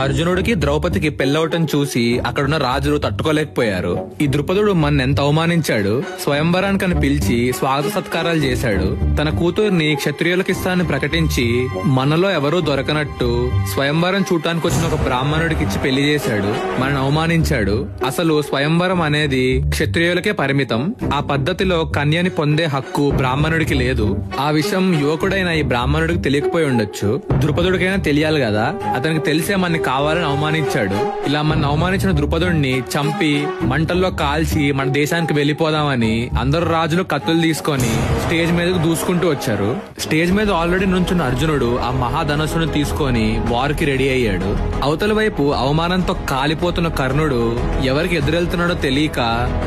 అర్జునుడికి ద్రౌపదికి పెళ్లవటం చూసి అక్కడున్న రాజులు తట్టుకోలేకపోయారు. ఈ ద్రుపదుడు మన్నెంత అవమానించాడు. స్వయంవరానికని పిలిచి స్వాగత సత్కారాలు చేశాడు. తన కూతుర్ని క్షత్రియులకిస్తానని ప్రకటించి మనలో ఎవరూ దొరకనట్టు స్వయంవరం చూడటానికి వచ్చిన ఒక బ్రాహ్మణుడికి ఇచ్చి పెళ్లి చేశాడు. మనని అవమానించాడు. అసలు స్వయంవరం అనేది క్షత్రియులకే పరిమితం. ఆ పద్ధతిలో కన్యని పొందే హక్కు బ్రాహ్మణుడికి లేదు. ఆ విషయం యువకుడైన ఈ బ్రాహ్మణుడికి తెలియకపోయి ఉండొచ్చు. ద్రుపదుడికైనా తెలియాలి కదా. అతనికి తెలిసే మనని కావాలని అవమానించాడు. ఇలా మన అవమానించిన ద్రుపదుడిని చంపి మంటల్లో కాల్చి మన దేశానికి వెళ్లిపోదామని అందరు రాజులు కత్తులు తీసుకొని స్టేజ్ మీదకు దూసుకుంటూ వచ్చారు. స్టేజ్ మీద ఆల్రెడీ నుంచున్న అర్జునుడు ఆ మహాధనస్సును తీసుకొని వారికి రెడీ అయ్యాడు. అవతల వైపు అవమానంతో కాలిపోతున్న కర్ణుడు ఎవరికి ఎదురెళ్తున్నాడో తెలియక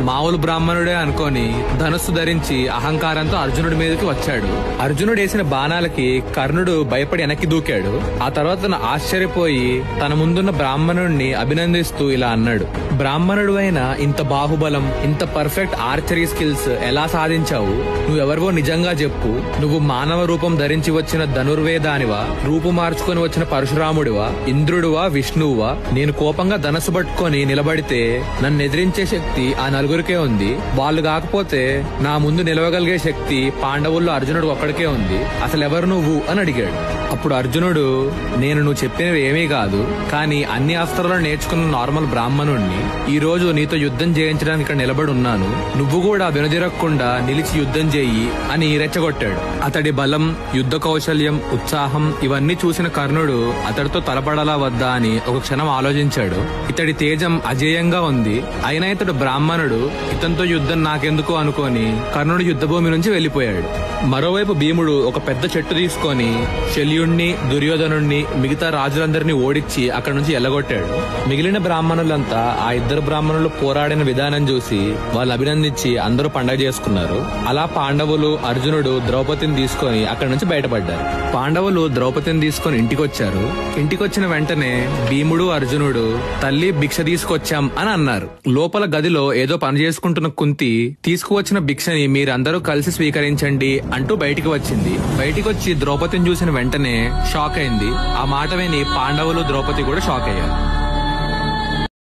మామూలు బ్రాహ్మణుడే అనుకొని ధనస్సు ధరించి అహంకారంతో అర్జునుడి మీదకి వచ్చాడు. అర్జునుడు వేసిన బాణాలకి కర్ణుడు భయపడి వెనక్కి దూకాడు. ఆ తర్వాత ఆశ్చర్యపోయి తన ముందున్న బ్రాహ్మణుడిని అభినందిస్తూ ఇలా అన్నాడు: బ్రాహ్మణుడు అయినా ఇంత బాహుబలం, ఇంత పర్ఫెక్ట్ ఆర్చరీ స్కిల్స్ ఎలా సాధించావు? నువ్వెవరివో నిజంగా చెప్పు. నువ్వు మానవ రూపం ధరించి వచ్చిన ధనుర్వేదానివా, రూపు మార్చుకొని వచ్చిన పరశురాముడివా, ఇంద్రుడువా, విష్ణువువా? నేను కోపంగా ధనస్సు పట్టుకొని నిలబడితే నన్ను ఎదిరించే శక్తి ఆ నలుగురికే ఉంది. వాళ్ళు కాకపోతే నా ముందు నిలవగలిగే శక్తి పాండవుల్లో అర్జునుడు ఒక్కడికే ఉంది. అసలు ఎవరు నువ్వు అని అడిగాడు. అప్పుడు అర్జునుడు, నేను నువ్వు చెప్పినవి ఏమీ కాదు, కానీ అన్ని అస్త్రాలను నేర్చుకున్న నార్మల్ బ్రాహ్మణుణ్ణి. ఈ రోజు నీతో యుద్ధం చేయించడానికి ఇక్కడ నిలబడి ఉన్నాను. నువ్వు కూడా వెనుదిరగకుండా నిలిచి యుద్ధం చేయి అని రెచ్చగొట్టాడు. అతడి బలం, యుద్ధ కౌశల్యం, ఉత్సాహం ఇవన్నీ చూసిన కర్ణుడు అతడితో తలపడాలా వద్దా అని ఒక క్షణం ఆలోచించాడు. ఇతడి తేజం అజేయంగా ఉంది. అయినా ఇతడు బ్రాహ్మణుడు, ఇతనితో యుద్ధం నాకెందుకు అనుకొని కర్ణుడు యుద్ధభూమి నుంచి వెళ్లిపోయాడు. మరోవైపు భీముడు ఒక పెద్ద చెట్టు తీసుకొని శల్యుణ్ణి, దుర్యోధనుణ్ణి, మిగతా రాజులందరినీ ఓడించి అక్కడి నుంచి ఎల్లగొట్టాడు. మిగిలిన బ్రాహ్మణులంతా ఆ ఇద్దరు బ్రాహ్మణులు పోరాడిన విధానం చూసి వాళ్ళు అభినందించి అందరూ పండగ చేసుకున్నారు. అలా పాండవులు, అర్జునుడు ద్రౌపదిని తీసుకొని అక్కడి నుంచి బయటపడ్డారు. పాండవులు ద్రౌపదిని తీసుకొని ఇంటికొచ్చారు. ఇంటికొచ్చిన వెంటనే భీముడు, అర్జునుడు తల్లి భిక్ష తీసుకొచ్చాం అని అన్నారు. లోపల గదిలో ఏదో పని చేసుకుంటున్న కుంతి తీసుకువచ్చిన భిక్షని మీరందరూ కలిసి స్వీకరించండి అంటూ బయటికి వచ్చింది. బయటికి వచ్చి ద్రౌపదిని చూసిన వెంటనే షాక్ అయింది. ఆ మాట విని పాండవులు, ద్రౌపది కూడా షాక్ అయ్యారు.